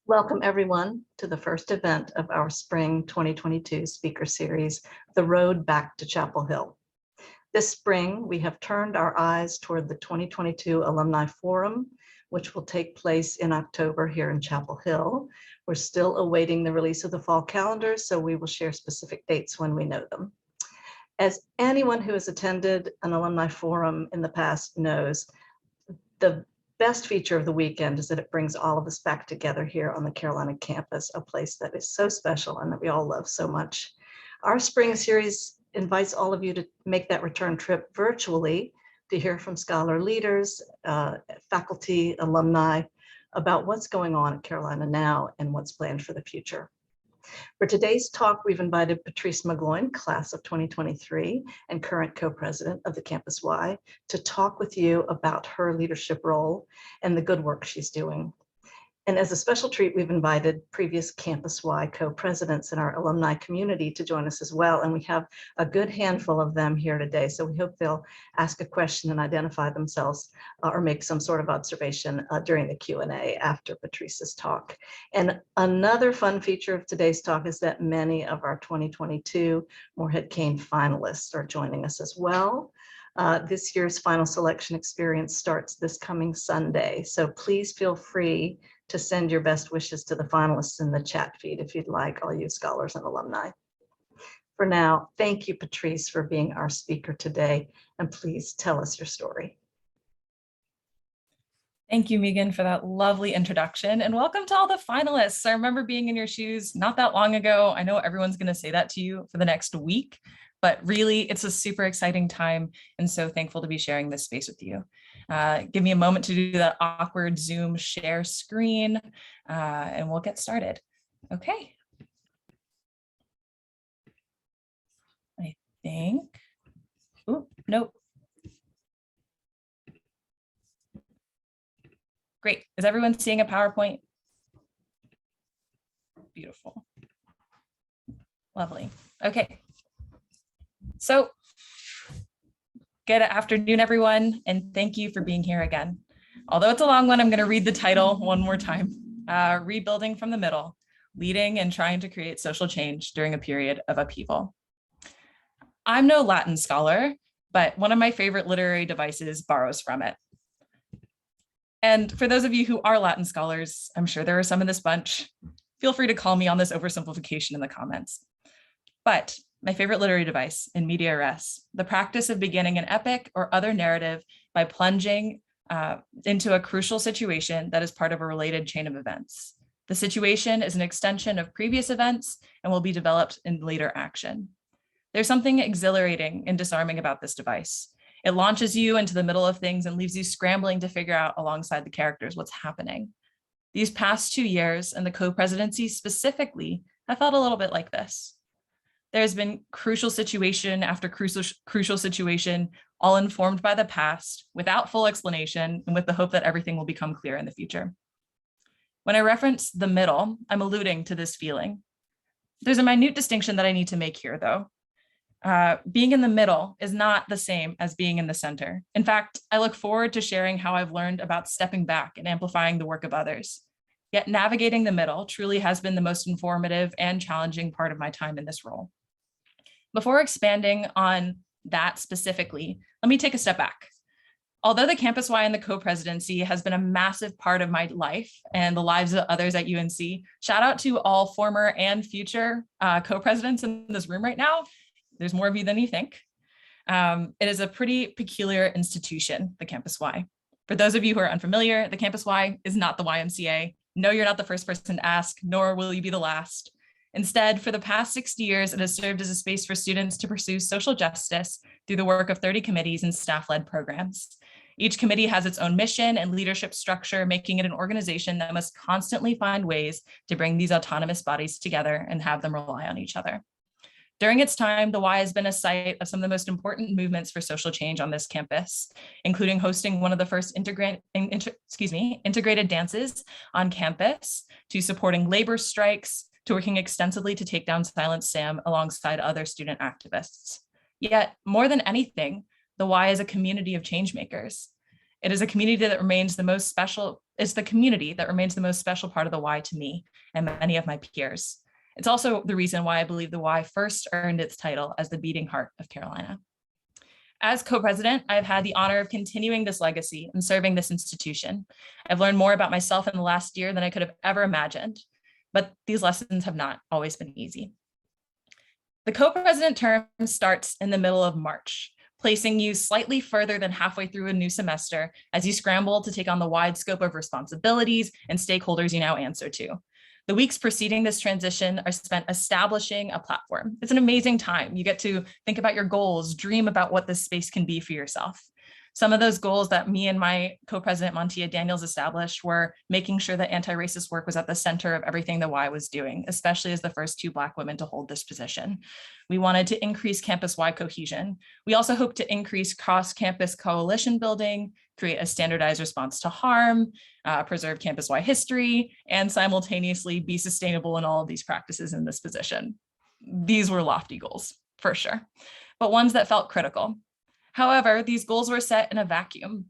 Welcome everyone to the first event of our Spring 2022 speaker series, The Road Back to Chapel Hill. This spring, we have turned our eyes toward the 2022 Alumni Forum, which will take place in October here in Chapel Hill. We're still awaiting the release of the fall calendar, so we will share specific dates when we know them. As anyone who has attended an Alumni Forum in the past knows, the best feature of the weekend is that it brings all of us back together here on the Carolina campus, a place that is so special and that we all love so much. Our spring series invites all of you to make that return trip virtually to hear from scholar leaders, faculty, alumni about what's going on at Carolina now and what's planned for the future. For today's talk, we've invited Patrice McGloin, class of 2023 and current co-president of the Campuswide, to talk with you about her leadership role and the good work she's doing. And as a special treat, we've invited previous Campuswide co-presidents in our alumni community to join us as well. And we have a good handful of them here today. So we hope they'll ask a question and identify themselves or make some sort of observation during the Q&A after Patrice's talk. And another fun feature of today's talk is that many of our 2022 Morehead-Cain finalists are joining us as well. This year's final selection experience starts this coming Sunday. So please feel free to send your best wishes to the finalists in the chat feed if you'd like, all you scholars and alumni. For now, thank you, Patrice, for being our speaker today, and please tell us your story. Thank you, Megan, for that lovely introduction, and welcome to all the finalists. I remember being in your shoes not that long ago. I know everyone's going to say that to you for the next week, but really it's a super exciting time, and so thankful to be sharing this space with you. Give me a moment to do that awkward Zoom share screen, and we'll get started. Okay. I think, oh, nope. Great. Is everyone seeing a PowerPoint? Beautiful. Lovely. Okay. So, good afternoon, everyone, and thank you for being here again. Although it's a long one, I'm going to read the title one more time. Rebuilding from the Middle, Leading and Trying to Create Social Change During a Period of Upheaval. I'm no Latin scholar, but one of my favorite literary devices borrows from it. And for those of you who are Latin scholars, I'm sure there are some in this bunch, feel free to call me on this oversimplification in the comments. But my favorite literary device, in media res, the practice of beginning an epic or other narrative by plunging into a crucial situation that is part of a related chain of events. The situation is an extension of previous events and will be developed in later action. There's something exhilarating and disarming about this device. It launches you into the middle of things and leaves you scrambling to figure out alongside the characters what's happening. These past 2 years and the co-presidency specifically have felt a little bit like this. There's been crucial situation after crucial situation, all informed by the past, without full explanation, and with the hope that everything will become clear in the future. When I reference the middle, I'm alluding to this feeling. There's a minute distinction that I need to make here, though. Being in the middle is not the same as being in the center. In fact, I look forward to sharing how I've learned about stepping back and amplifying the work of others. Yet navigating the middle truly has been the most informative and challenging part of my time in this role. Before expanding on that specifically, let me take a step back. Although the Campuswide and the co-presidency has been a massive part of my life and the lives of others at UNC, shout out to all former and future co-presidents in this room right now. There's more of you than you think. It is a pretty peculiar institution, the Campuswide. For those of you who are unfamiliar, the Campuswide is not the YMCA. No, you're not the first person to ask, nor will you be the last. Instead, for the past 60 years, it has served as a space for students to pursue social justice through the work of 30 committees and staff-led programs. Each committee has its own mission and leadership structure, making it an organization that must constantly find ways to bring these autonomous bodies together and have them rely on each other. During its time, the Y has been a site of some of the most important movements for social change on this campus, including hosting one of the first integrated dances on campus, to supporting labor strikes, to working extensively to take down Silent Sam alongside other student activists. Yet, more than anything, the Y is a community of change makers. It is a community that remains the most special it's the community that remains the most special part of the Y to me and many of my peers. It's also the reason why I believe the Y first earned its title as the beating heart of Carolina. As co-president, I've had the honor of continuing this legacy and serving this institution. I've learned more about myself in the last year than I could have ever imagined, but these lessons have not always been easy. The co-president term starts in the middle of March, placing you slightly further than halfway through a new semester as you scramble to take on the wide scope of responsibilities and stakeholders you now answer to. The weeks preceding this transition are spent establishing a platform. It's an amazing time. You get to think about your goals, dream about what this space can be for yourself. Some of those goals that me and my co-president Montia Daniels established were making sure that anti-racist work was at the center of everything the Y was doing, especially as the first 2 Black women to hold this position. We wanted to increase campus-wide cohesion. We also hope to increase cross-campus coalition building, create a standardized response to harm, preserve campus-wide history, and simultaneously be sustainable in all of these practices in this position. These were lofty goals, for sure, but ones that felt critical. However, these goals were set in a vacuum.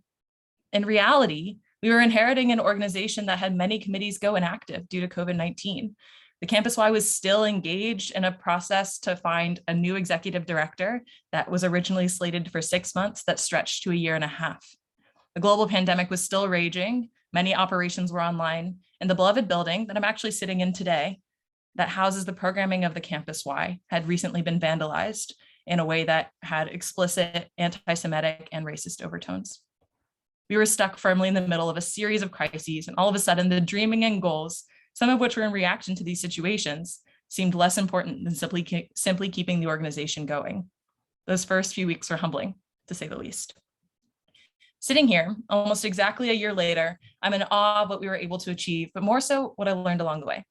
In reality, we were inheriting an organization that had many committees go inactive due to COVID-19. The Campus Y was still engaged in a process to find a new executive director that was originally slated for 6 months that stretched to 1.5 years. The global pandemic was still raging, many operations were online, and the beloved building that I'm actually sitting in today that houses the programming of the Campus Y had recently been vandalized in a way that had explicit anti-Semitic and racist overtones. We were stuck firmly in the middle of a series of crises, and all of a sudden the dreaming and goals, some of which were in reaction to these situations, seemed less important than simply keeping the organization going. Those first few weeks were humbling, to say the least. Sitting here, almost exactly 1 year later, I'm in awe of what we were able to achieve, but more so what I learned along the way.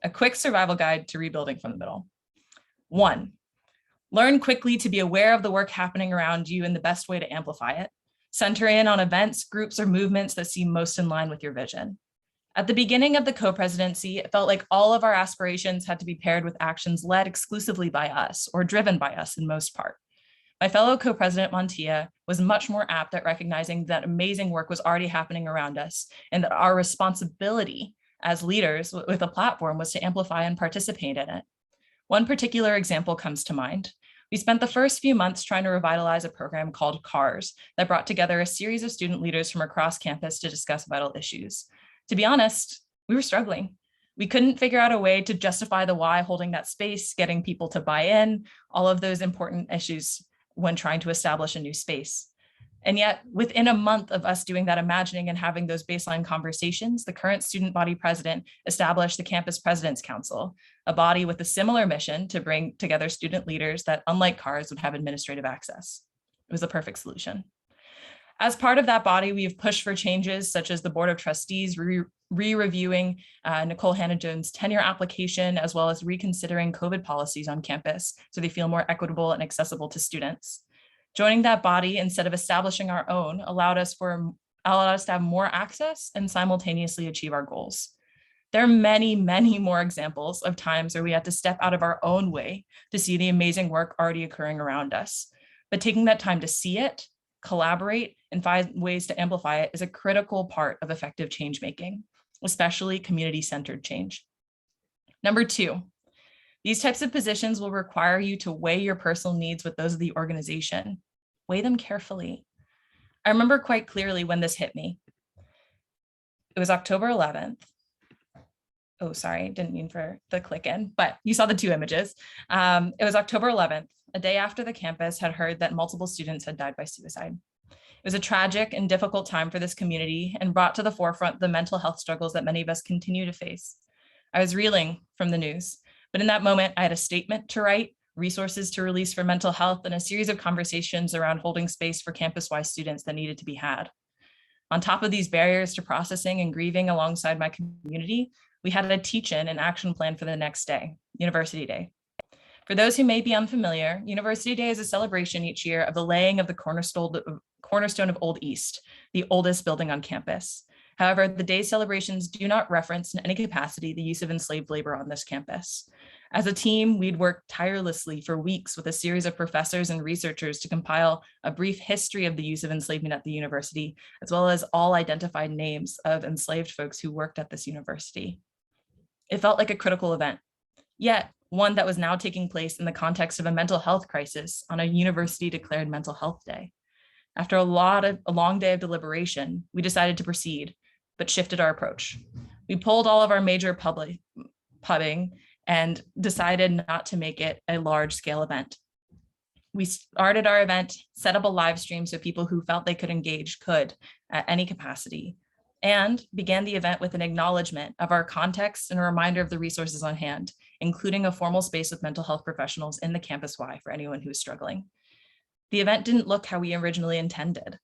A quick survival guide to rebuilding from the middle. 1, learn quickly to be aware of the work happening around you and the best way to amplify it. Center in on events, groups, or movements that seem most in line with your vision. At the beginning of the co-presidency, it felt like all of our aspirations had to be paired with actions led exclusively by us or driven by us in most part. My fellow co-president Montia was much more apt at recognizing that amazing work was already happening around us and that our responsibility as leaders with a platform was to amplify and participate in it. One particular example comes to mind. We spent the first few months trying to revitalize a program called CARS that brought together a series of student leaders from across campus to discuss vital issues. To be honest, we were struggling. We couldn't figure out a way to justify the why holding that space, getting people to buy in, all of those important issues when trying to establish a new space. And yet, within a month of us doing that imagining and having those baseline conversations, the current student body president established the Campus President's Council, a body with a similar mission to bring together student leaders that, unlike CARS, would have administrative access. It was the perfect solution. As part of that body, we have pushed for changes such as the Board of Trustees re-reviewing Nicole Hannah-Jones' tenure application, as well as reconsidering COVID policies on campus so they feel more equitable and accessible to students. Joining that body instead of establishing our own allowed us to have more access and simultaneously achieve our goals. There are many, many more examples of times where we had to step out of our own way to see the amazing work already occurring around us. But taking that time to see it, collaborate, and find ways to amplify it is a critical part of effective change making, especially community-centered change. Number 2, these types of positions will require you to weigh your personal needs with those of the organization. Weigh them carefully. I remember quite clearly when this hit me. It was October 11th. Oh, sorry, didn't mean for the click in, but you saw the 2 images. It was October 11th, a day after the campus had heard that multiple students had died by suicide. It was a tragic and difficult time for this community and brought to the forefront the mental health struggles that many of us continue to face. I was reeling from the news, but in that moment, I had a statement to write, resources to release for mental health, and a series of conversations around holding space for campus-wide students that needed to be had. On top of these barriers to processing and grieving alongside my community, we had a teach-in and action plan for the next day, University Day. For those who may be unfamiliar, University Day is a celebration each year of the laying of the cornerstone of Old East, the oldest building on campus. However, the day's celebrations do not reference in any capacity the use of enslaved labor on this campus. As a team, we'd worked tirelessly for weeks with a series of professors and researchers to compile a brief history of the use of enslavement at the university, as well as all identified names of enslaved folks who worked at this university. It felt like a critical event, yet one that was now taking place in the context of a mental health crisis on a university-declared mental health day. After a long day of deliberation, we decided to proceed, but shifted our approach. We pulled all of our major pubbing and decided not to make it a large-scale event. We started our event, set up a live stream so people who felt they could engage could at any capacity, and began the event with an acknowledgement of our context and a reminder of the resources on hand, including a formal space with mental health professionals in the Campus Y for anyone who is struggling. The event didn't look how we originally intended,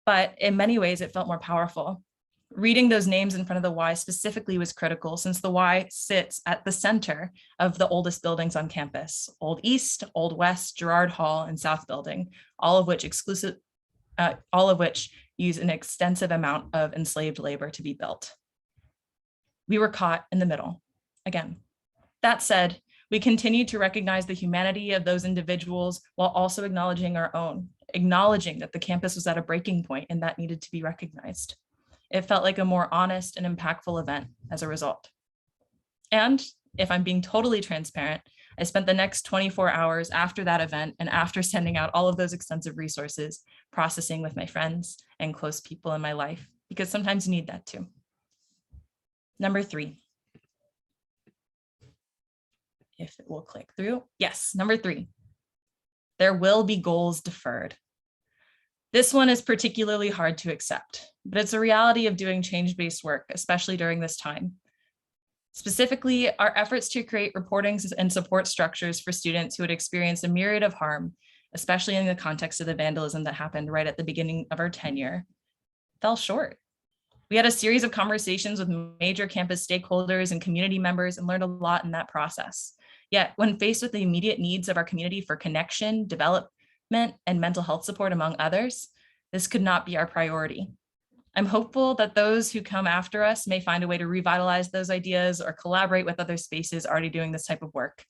but in many ways it felt more powerful. Reading those names in front of the Y specifically was critical, since the Y sits at the center of the oldest buildings on campus: Old East, Old West, Girard Hall, and South Building, all of which use an extensive amount of enslaved labor to be built. We were caught in the middle again. That said, we continued to recognize the humanity of those individuals while also acknowledging our own, acknowledging that the campus was at a breaking point and that needed to be recognized. It felt like a more honest and impactful event as a result. And if I'm being totally transparent, I spent the next 24 hours after that event and after sending out all of those extensive resources, processing with my friends and close people in my life, because sometimes you need that too. Number 3. If it will click through. Yes, number 3. There will be goals deferred. This one is particularly hard to accept, but it's a reality of doing change-based work, especially during this time. Specifically, our efforts to create reporting and support structures for students who had experienced a myriad of harm, especially in the context of the vandalism that happened right at the beginning of our tenure, fell short. We had a series of conversations with major campus stakeholders and community members and learned a lot in that process. Yet, when faced with the immediate needs of our community for connection, development, and mental health support, among others, this could not be our priority. I'm hopeful that those who come after us may find a way to revitalize those ideas or collaborate with other spaces already doing this type of work.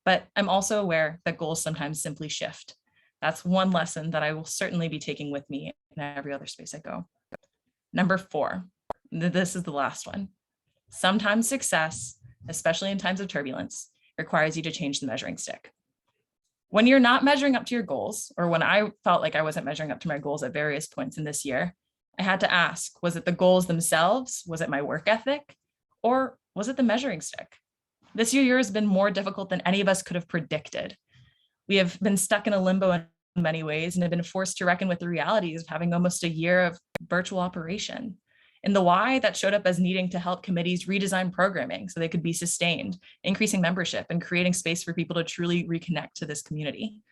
But I'm also aware that goals sometimes simply shift. That's one lesson that I will certainly be taking with me in every other space I go. Number 4, this is the last one. Sometimes success, especially in times of turbulence, requires you to change the measuring stick. When you're not measuring up to your goals, or when I felt like I wasn't measuring up to my goals at various points in this year, I had to ask, was it the goals themselves? Was it my work ethic? Or was it the measuring stick? This year has been more difficult than any of us could have predicted. We have been stuck in a limbo in many ways and have been forced to reckon with the realities of having almost a year of virtual operation. In the why, that showed up as needing to help committees redesign programming so they could be sustained, increasing membership and creating space for people to truly reconnect to this community.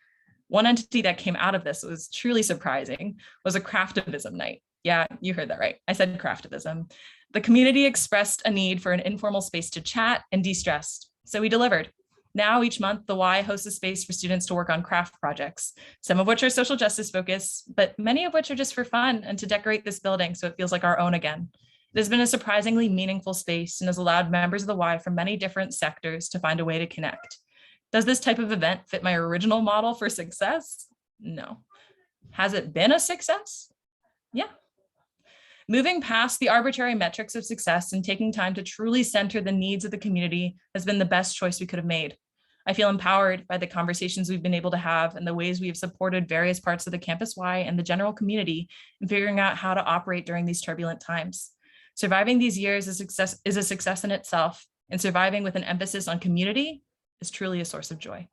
One entity that came out of this was truly surprising was a craftivism night. Yeah, you heard that right. I said craftivism. The community expressed a need for an informal space to chat and de-stress, so we delivered. Now, each month, the Y hosts a space for students to work on craft projects, some of which are social justice focused, but many of which are just for fun and to decorate this building so it feels like our own again. It has been a surprisingly meaningful space and has allowed members of the Y from many different sectors to find a way to connect. Does this type of event fit my original model for success? No. Has it been a success? Yeah. Moving past the arbitrary metrics of success and taking time to truly center the needs of the community has been the best choice we could have made. I feel empowered by the conversations we've been able to have and the ways we have supported various parts of the Campus Y and the general community in figuring out how to operate during these turbulent times. Surviving these years is a success in itself, and surviving with an emphasis on community is truly a source of joy.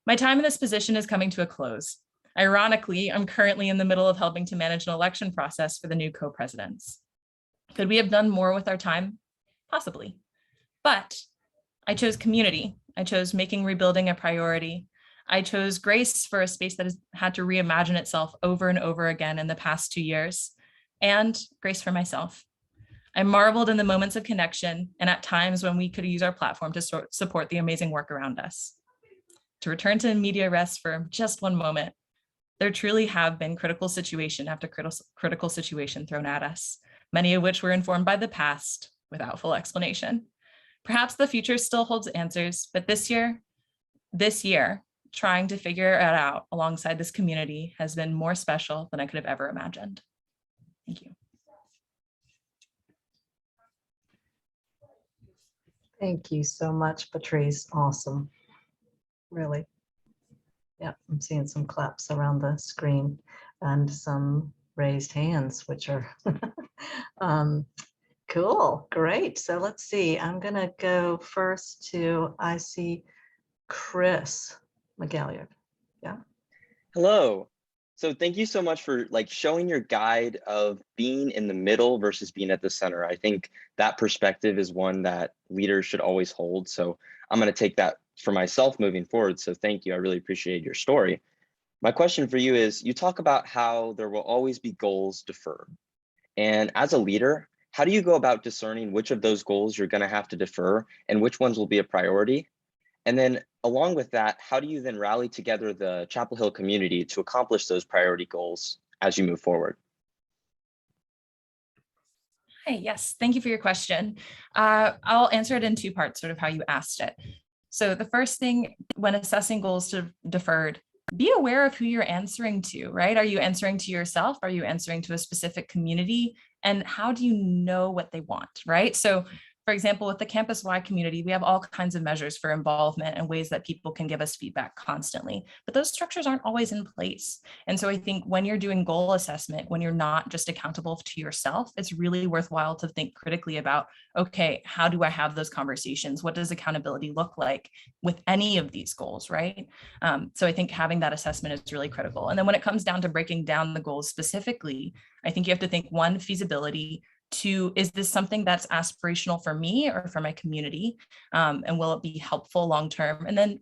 My time in this position is coming to a close. Ironically, I'm currently in the middle of helping to manage an election process for the new co-presidents. Could we have done more with our time? Possibly. But I chose community. I chose making rebuilding a priority. I chose grace for a space that has had to reimagine itself over and over again in the past 2 years, and grace for myself. I marveled in the moments of connection and at times when we could use our platform to support the amazing work around us. To return to media res for just one moment, there truly have been critical situation after critical situation thrown at us, many of which were informed by the past without full explanation. Perhaps the future still holds answers, but this year, trying to figure it out alongside this community has been more special than I could have ever imagined. Thank you. Thank you so much, Patrice. Awesome. Really. Yeah, I'm seeing some claps around the screen and some raised hands, which are cool. Great. So let's see. I'm going to go first to, I see Chris McGloin. Yeah. Hello. So thank you so much for showing your guide of being in the middle versus being at the center. I think that perspective is one that leaders should always hold. So I'm going to take that for myself moving forward. So thank you. I really appreciate your story. My question for you is, you talk about how there will always be goals deferred. And as a leader, how do you go about discerning which of those goals you're going to have to defer and which ones will be a priority? And then along with that, how do you then rally together the Chapel Hill community to accomplish those priority goals as you move forward? Hi, yes, thank you for your question. I'll answer it in two parts, sort of how you asked it. So the first thing, when assessing goals to deferred, be aware of who you're answering to, right? Are you answering to yourself? Are you answering to a specific community? And how do you know what they want, right? So for example, with the Campuswide community, we have all kinds of measures for involvement and ways that people can give us feedback constantly, but those structures aren't always in place. And so I think when you're doing goal assessment, when you're not just accountable to yourself, it's really worthwhile to think critically about, okay, how do I have those conversations? What does accountability look like with any of these goals, right? So I think having that assessment is really critical. And then when it comes down to breaking down the goals specifically, I think you have to think, one, feasibility. Two, is this something that's aspirational for me or for my community? And will it be helpful long-term? And then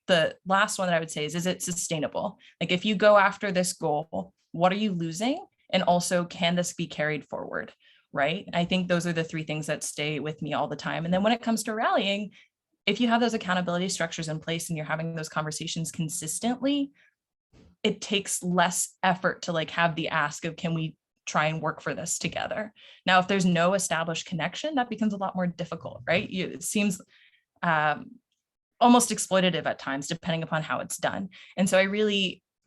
the last one that I would say is it sustainable? Like if you go after this goal, what are you losing? And also, can this be carried forward, right? I think those are the three things that stay with me all the time. And then when it comes to rallying, if you have those accountability structures in place and you're having those conversations consistently, it takes less effort to have the ask of, can we try and work for this together? Now, if there's no established connection, that becomes a lot more difficult, right? It seems almost exploitative at times, depending upon how it's done. And so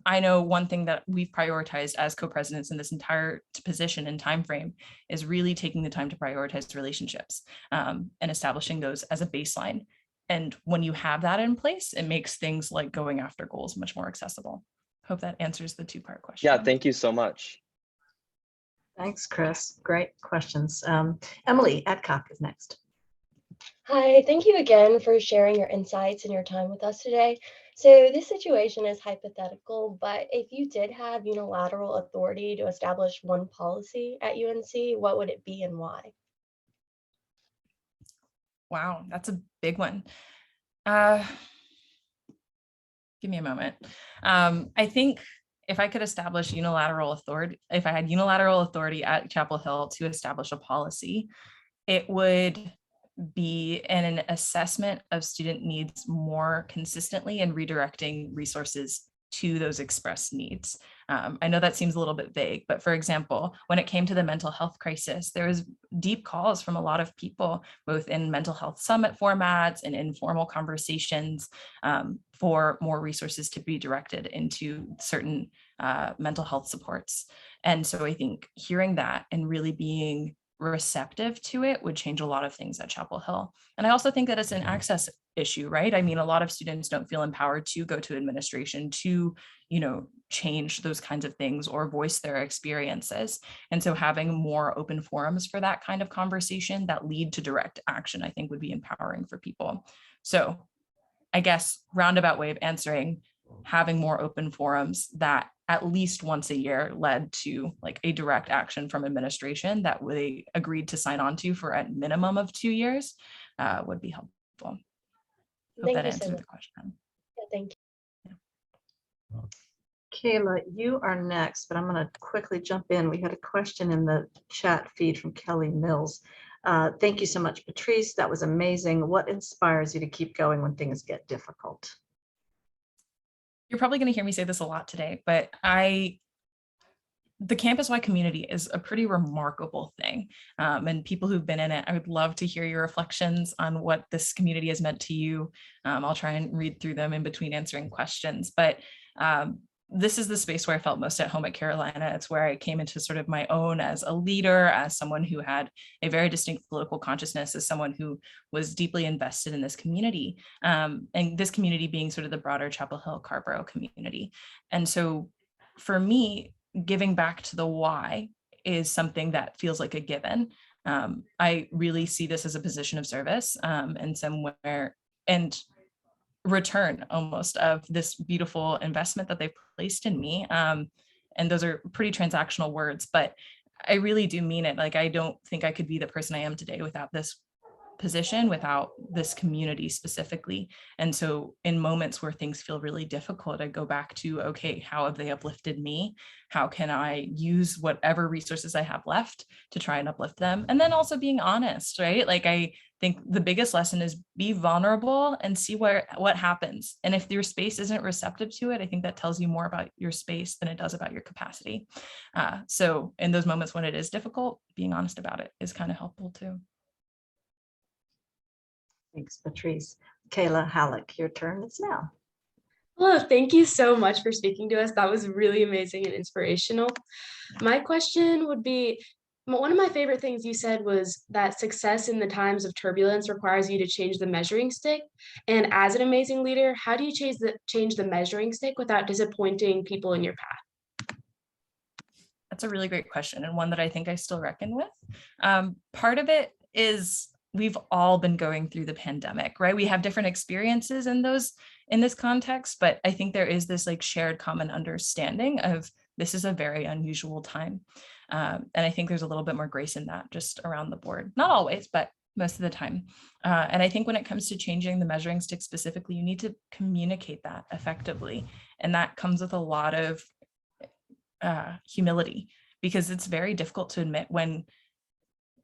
I know one thing that we've prioritized as co-presidents in this entire position and time frame is really taking the time to prioritize relationships and establishing those as a baseline. And when you have that in place, it makes things like going after goals much more accessible. Hope that answers the two-part question. Yeah, thank you so much. Thanks, Chris. Great questions. Emily Adcock is next. Hi, thank you again for sharing your insights and your time with us today. So this situation is hypothetical, but if you did have unilateral authority to establish one policy at UNC, what would it be and why? Wow, that's a big one. Give me a moment. I think if I could establish unilateral authority, if I had unilateral authority at Chapel Hill to establish a policy, it would be an assessment of student needs more consistently and redirecting resources to those expressed needs. I know that seems a little bit vague, but for example, when it came to the mental health crisis, there was deep calls from a lot of people, both in mental health summit formats and informal conversations, for more resources to be directed into certain mental health supports. And so I think hearing that and really being receptive to it would change a lot of things at Chapel Hill. And I also think that it's an access issue, right? I mean, a lot of students don't feel empowered to go to administration to, change those kinds of things or voice their experiences. And so having more open forums for that kind of conversation that lead to direct action, I think would be empowering for people. So I guess roundabout way of answering, having more open forums that at least once a year led to a direct action from administration that they agreed to sign on to for a minimum of 2 years would be helpful. Hope that answered the question. Yeah, thank you. Yeah. Kayla, you are next, but I'm going to quickly jump in. We had a question in the chat feed from Kelly Mills. Thank you so much, Patrice. That was amazing. What inspires you to keep going when things get difficult? You're probably going to hear me say this a lot today, but I the Campuswide community is a pretty remarkable thing. And people who've been in it, I would love to hear your reflections on what this community has meant to you. I'll try and read through them in between answering questions, but this is the space where I felt most at home at Carolina. It's where I came into sort of my own as a leader, as someone who had a very distinct political consciousness, as someone who was deeply invested in this community, and this community being sort of the broader Chapel Hill Carborough community. And so for me, giving back to the why is something that feels like a given. I really see this as a position of service and somewhere and return almost of this beautiful investment that they've placed in me. And those are pretty transactional words, but I really do mean it. Like, I don't think I could be the person I am today without this position, without this community specifically. And so in moments where things feel really difficult, I go back to, okay, how have they uplifted me? How can I use whatever resources I have left to try and uplift them? And then also being honest, right? Like, I think the biggest lesson is be vulnerable and see what happens. And if your space isn't receptive to it, I think that tells you more about your space than it does about your capacity. So in those moments when it is difficult, being honest about it is kind of helpful too. Thanks, Patrice. Kayla Halleck, your turn is now. Hello, thank you so much for speaking to us. That was really amazing and inspirational. My question would be, one of my favorite things you said was that success in the times of turbulence requires you to change the measuring stick. And as an amazing leader, how do you change the measuring stick without disappointing people in your path? That's a really great question, and one that I think I still reckon with. Part of it is we've all been going through the pandemic, right? We have different experiences in this context, but I think there is this like shared common understanding of this is a very unusual time. And I think there's a little bit more grace in that just around the board. Not always, but most of the time. And I think when it comes to changing the measuring stick specifically, you need to communicate that effectively. And that comes with a lot of humility, because it's very difficult to admit when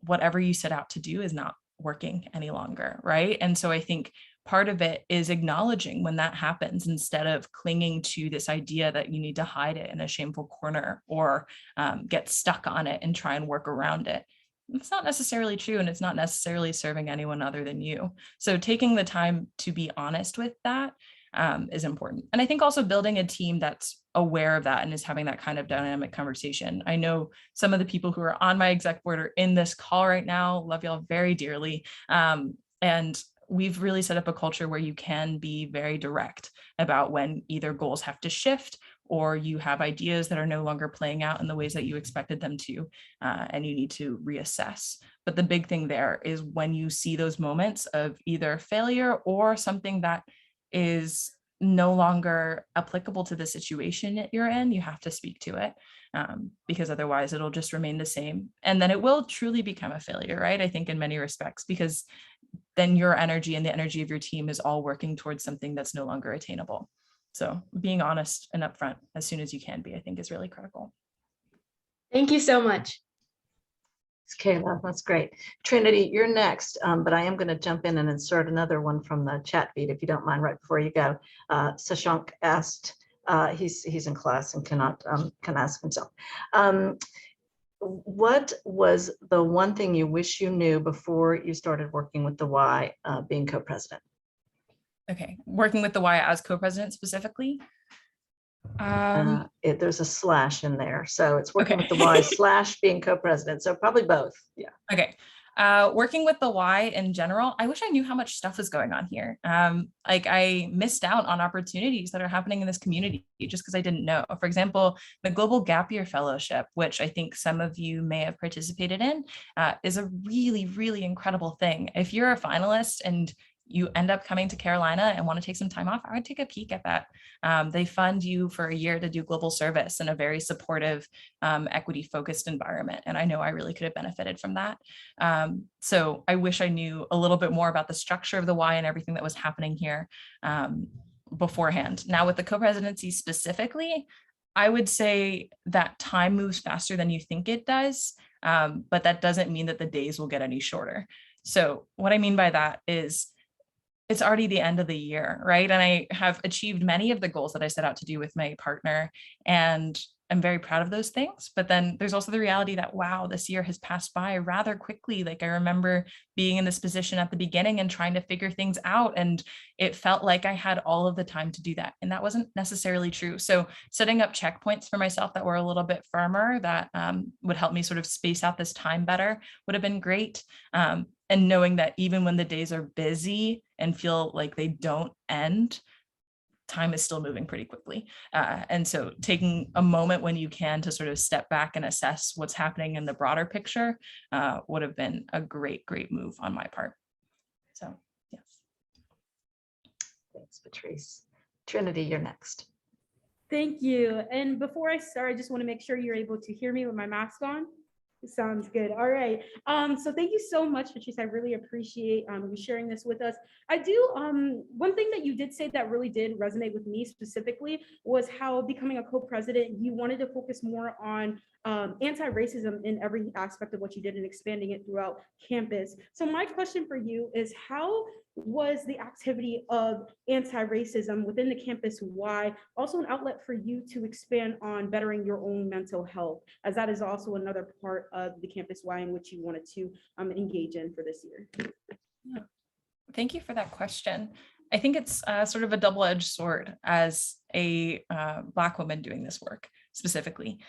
whatever you set out to do is not working any longer, right? And so I think part of it is acknowledging when that happens instead of clinging to this idea that you need to hide it in a shameful corner or get stuck on it and try and work around it. It's not necessarily true, and it's not necessarily serving anyone other than you. So taking the time to be honest with that is important. And I think also building a team that's aware of that and is having that kind of dynamic conversation. I know some of the people who are on my exec board are in this call right now. Love y'all very dearly. And we've really set up a culture where you can be very direct about when either goals have to shift or you have ideas that are no longer playing out in the ways that you expected them to, and you need to reassess. But the big thing there is when you see those moments of either failure or something that is no longer applicable to the situation that you're in, you have to speak to it, because otherwise it'll just remain the same. And then it will truly become a failure, right? I think in many respects, because then your energy and the energy of your team is all working towards something that's no longer attainable. So being honest and upfront as soon as you can be, I think, is really critical. Thank you so much. Kayla, that's great. Trinity, you're next, but I am going to jump in and insert another one from the chat feed, if you don't mind, right before you go. Sashank asked, he's in class and can ask himself. What was the one thing you wish you knew before you started working with the Y, being co-president? Okay, working with the Y as co-president specifically? There's a slash in there, so it's working with the Y / being co-president, so probably both. Yeah. Okay. Working with the Y in general, I wish I knew how much stuff is going on here. Like, I missed out on opportunities that are happening in this community just because I didn't know. For example, the Global Gap Year Fellowship, which I think some of you may have participated in, is a really, really incredible thing. If you're a finalist and you end up coming to Carolina and want to take some time off, I would take a peek at that. They fund you for a year to do global service in a very supportive, equity-focused environment. And I know I really could have benefited from that. So I wish I knew a little bit more about the structure of the Y and everything that was happening here beforehand. Now with the co-presidency specifically, I would say that time moves faster than you think it does, but that doesn't mean that the days will get any shorter. So what I mean by that is it's already the end of the year, right? And I have achieved many of the goals that I set out to do with my partner, and I'm very proud of those things. But then there's also the reality that, wow, this year has passed by rather quickly. Like, I remember being in this position at the beginning and trying to figure things out, and it felt like I had all of the time to do that. And that wasn't necessarily true. So setting up checkpoints for myself that were a little bit firmer, that would help me sort of space out this time better, would have been great. And knowing that even when the days are busy and feel like they don't end, time is still moving pretty quickly. And so taking a moment when you can to sort of step back and assess what's happening in the broader picture would have been a great, great move on my part. So, yes. Thanks, Patrice. Trinity, you're next. Thank you. And before I start, I just want to make sure you're able to hear me with my mask on. Sounds good. All right. So thank you so much, Patrice. I really appreciate you sharing this with us. I do. One thing that you did say that really did resonate with me specifically was how becoming a co-president, you wanted to focus more on anti-racism in every aspect of what you did and expanding it throughout campus. So my question for you is, how was the activity of anti-racism within the campus Y also an outlet for you to expand on bettering your own mental health, as that is also another part of the Campus Y in which you wanted to engage in for this year? Yeah. Thank you for that question. I think it's sort of a double-edged sword as a Black woman doing this work specifically.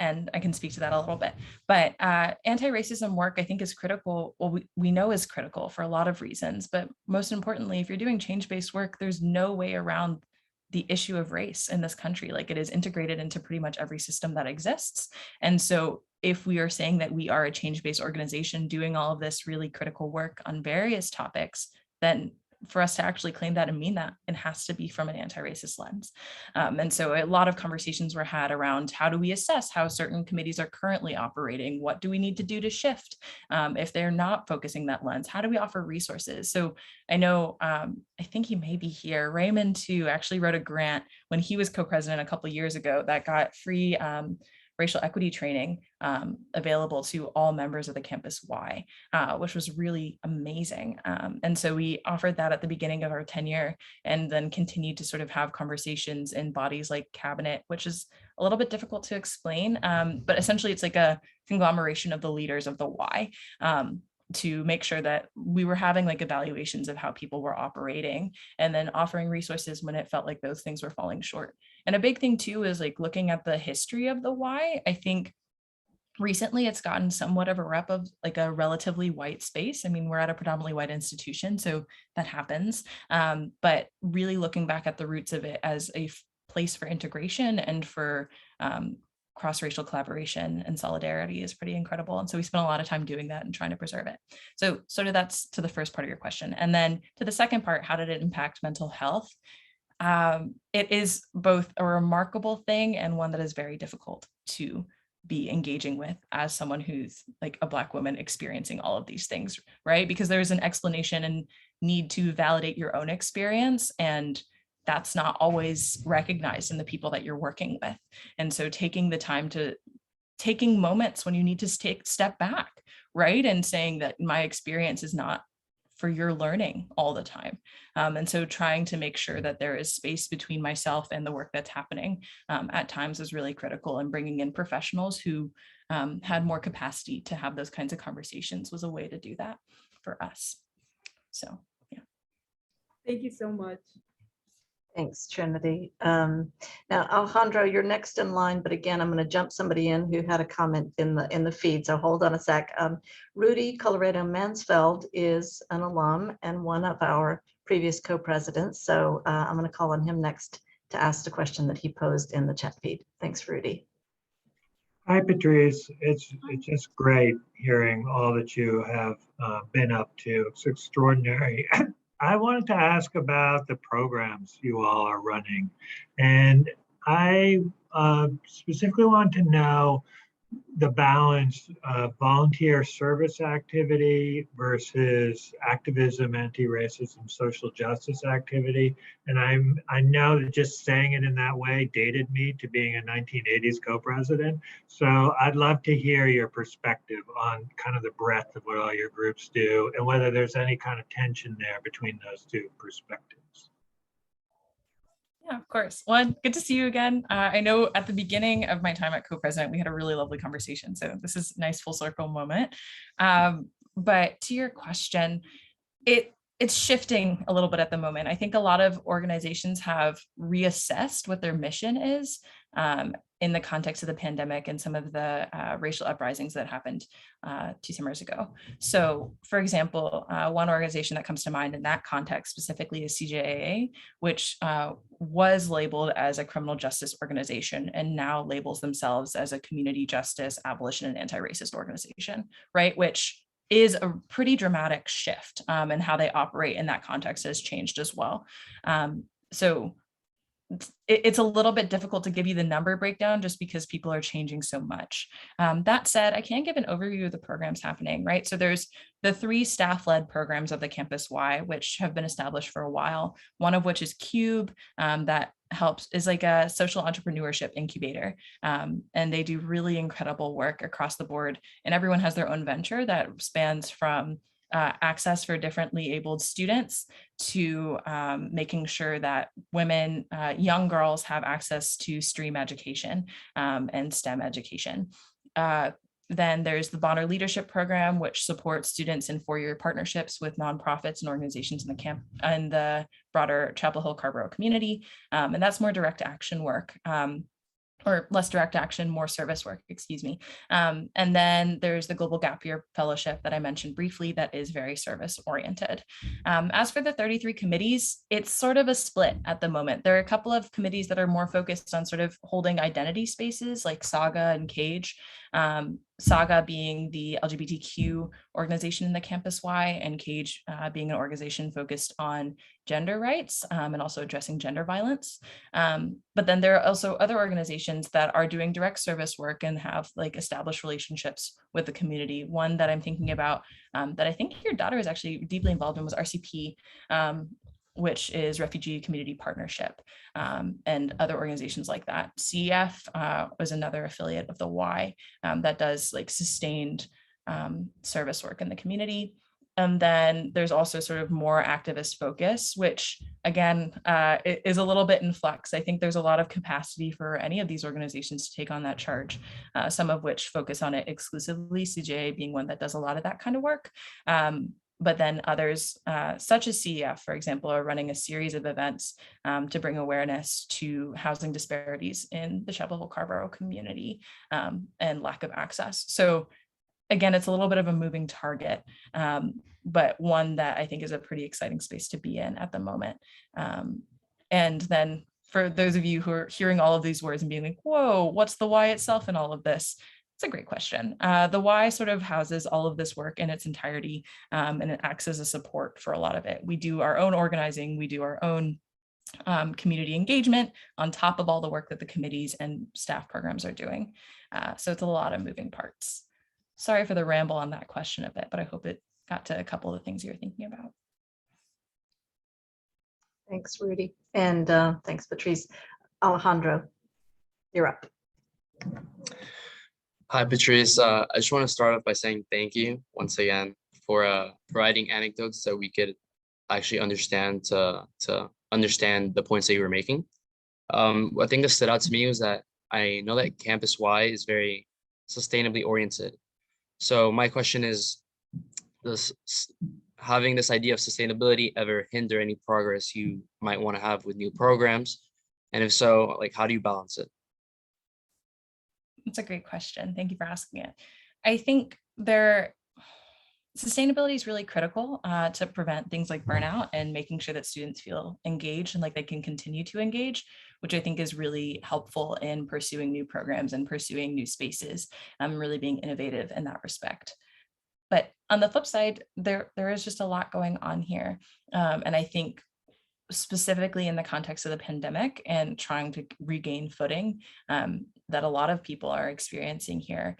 And I can speak to that a little bit, but anti-racism work, I think, is critical. Well, we know is critical for a lot of reasons, but most importantly, if you're doing change-based work, there's no way around the issue of race in this country. Like, it is integrated into pretty much every system that exists. And so if we are saying that we are a change-based organization doing all of this really critical work on various topics, then for us to actually claim that and mean that, it has to be from an anti-racist lens. And so a lot of conversations were had around, how do we assess how certain committees are currently operating? What do we need to do to shift? If they're not focusing that lens, how do we offer resources? So I know, I think he may be here, Raymond too, actually wrote a grant when he was co-president a couple of years ago that got free racial equity training available to all members of the Campus Y, which was really amazing. And so we offered that at the beginning of our tenure, and then continued to sort of have conversations in bodies like Cabinet, which is a little bit difficult to explain, but essentially it's like a conglomeration of the leaders of the Y, to make sure that we were having like evaluations of how people were operating, and then offering resources when it felt like those things were falling short. And a big thing too is like looking at the history of the Y. I think recently it's gotten somewhat of a rep of like a relatively white space. I mean, we're at a predominantly white institution, so that happens. But really looking back at the roots of it as a place for integration and for cross-racial collaboration and solidarity is pretty incredible. And so we spent a lot of time doing that and trying to preserve it. So sort of that's to the first part of your question. And then to the second part, how did it impact mental health? It is both a remarkable thing and one that is very difficult to be engaging with as someone who's like a Black woman experiencing all of these things, right? Because there's an explanation and need to validate your own experience, and that's not always recognized in the people that you're working with. And so taking the time to, taking moments when you need to step back, right? And saying that my experience is not for your learning all the time. And so trying to make sure that there is space between myself and the work that's happening at times is really critical, and bringing in professionals who had more capacity to have those kinds of conversations was a way to do that for us. So, yeah. Thank you so much. Thanks, Trinity. Now, Alejandro, you're next in line, but again, I'm going to jump somebody in who had a comment in the feed, so hold on a sec. Rudy Colorado Mansfeld is an alum and one of our previous co-presidents, so I'm going to call on him next to ask the question that he posed in the chat feed. Thanks, Rudy. Hi, Patrice. It's just great hearing all that you have been up to. It's extraordinary. I wanted to ask about the programs you all are running. And I specifically want to know the balance of volunteer service activity versus activism, anti-racism, social justice activity. And I know that just saying it in that way dated me to being a 1980s co-president. So I'd love to hear your perspective on kind of the breadth of what all your groups do and whether there's any kind of tension there between those two perspectives. Yeah, of course. One, good to see you again. I know at the beginning of my time at co-president, we had a really lovely conversation. So this is a nice full circle moment. But to your question, it's shifting a little bit at the moment. I think a lot of organizations have reassessed what their mission is in the context of the pandemic and some of the racial uprisings that happened 2 summers ago. So for example, one organization that comes to mind in that context specifically is CJAA, which was labeled as a criminal justice organization and now labels themselves as a community justice, abolition, and anti-racist organization, right? Which is a pretty dramatic shift, and how they operate in that context has changed as well. So it's a little bit difficult to give you the number breakdown just because people are changing so much. That said, I can give an overview of the programs happening, right? So there's the 3 staff-led programs of the Campus Y, which have been established for a while, one of which is CUBE, that is like a social entrepreneurship incubator. And they do really incredible work across the board. And everyone has their own venture that spans from access for differently abled students to making sure that women, young girls have access to STREAM education and STEM education. Then there's the Bonner Leadership Program, which supports students in 4-year partnerships with nonprofits and organizations in the camp and the broader Chapel Hill Carrboro community. And that's more direct action work. Or less direct action, more service work, excuse me. And then there's the Global Gap Year Fellowship that I mentioned briefly that is very service oriented. As for the 33 committees, it's sort of a split at the moment. There are a couple of committees that are more focused on sort of holding identity spaces like Saga and Cage. Saga being the LGBTQ organization in the Campus Y, and Cage being an organization focused on gender rights and also addressing gender violence. But then there are also other organizations that are doing direct service work and have like established relationships with the community. One that I'm thinking about that I think your daughter is actually deeply involved in was RCP, which is Refugee Community Partnership, and other organizations like that. CEF was another affiliate of the Y that does like sustained service work in the community. And then there's also sort of more activist focus, which again, is a little bit in flux. I think there's a lot of capacity for any of these organizations to take on that charge, some of which focus on it exclusively, CJA being one that does a lot of that kind of work. But then others, such as CEF, for example, are running a series of events to bring awareness to housing disparities in the Chapel Hill Carrboro community and lack of access. So again, it's a little bit of a moving target, but one that I think is a pretty exciting space to be in at the moment. And then for those of you who are hearing all of these words and being like, whoa, what's the Y itself in all of this? It's a great question. The Y sort of houses all of this work in its entirety, and it acts as a support for a lot of it. We do our own organizing, we do our own community engagement on top of all the work that the committees and staff programs are doing. So it's a lot of moving parts. Sorry for the ramble on that question a bit, but I hope it got to a couple of the things you're thinking about. Thanks, Rudy. And thanks, Patrice. Alejandro, you're up. Hi, Patrice. I just want to start off by saying thank you once again for providing anecdotes that we could actually understand to understand the points that you were making. One thing that stood out to me was that I know that Campus Y is very sustainably oriented. So my question is, does having this idea of sustainability ever hinder any progress you might want to have with new programs? And if so, like, how do you balance it? That's a great question. Thank you for asking it. I think sustainability is really critical to prevent things like burnout and making sure that students feel engaged and like they can continue to engage, which I think is really helpful in pursuing new programs and pursuing new spaces, really being innovative in that respect. But on the flip side, there is just a lot going on here. And I think specifically in the context of the pandemic and trying to regain footing, that a lot of people are experiencing here.